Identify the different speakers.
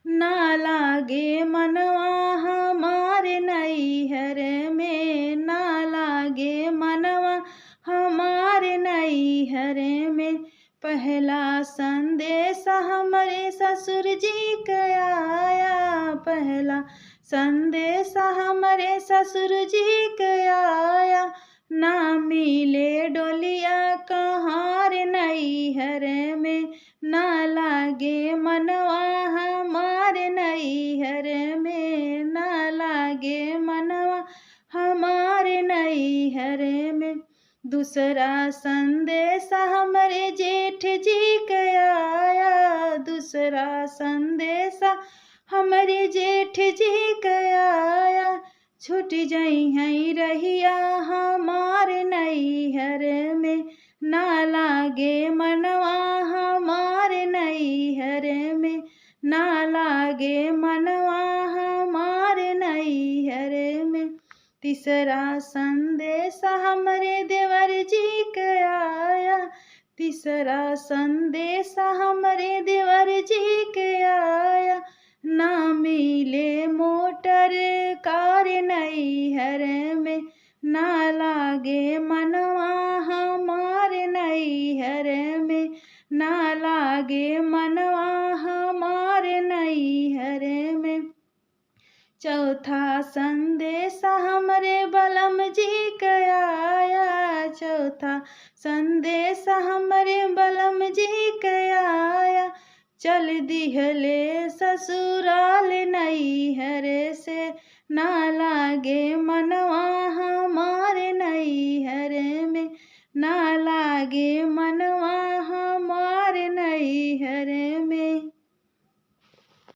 Speaker 1: ना लागे मनवा हमारे नैहर में, ना लागे मनवा हमारे नैहर में। पहला संदेश हमरे ससुर जी का आया, पहला संदेश हमरे ससुर जी का आया। ना मिले डोलिया कहाँ रे नैहर में, ना लागे मनवा हमारे नैहर में, ना लागे मनवा हमारे नैहर में। दूसरा संदेश हमरे जेठ जी का आया, दूसरा संदेश हमरे जेठ जी का आया। छूट जाई हैं रहिया हमारे नैहर में, ना लागे मनवा हमारे नैहर में, ना लागे मनवा हमारे नैहर में। तीसरा संदेश हमरे देवर जी का आया, तीसरा संदेश हमरे देवर जी का आया। ना मिले मोटर कार नैहर में, ना लागे मनवा हमारे नैहर में, ना लागे मनवा हमारे नैहर में। चौथा संदेश हमरे बलम जी का आया, चौथा संदेश हमरे बलम जी का आया। चल दिहले ससुराल नैहर से, ना लागे मनवा हमारे नैहर में, ना लागे मनवा हमारे नैहर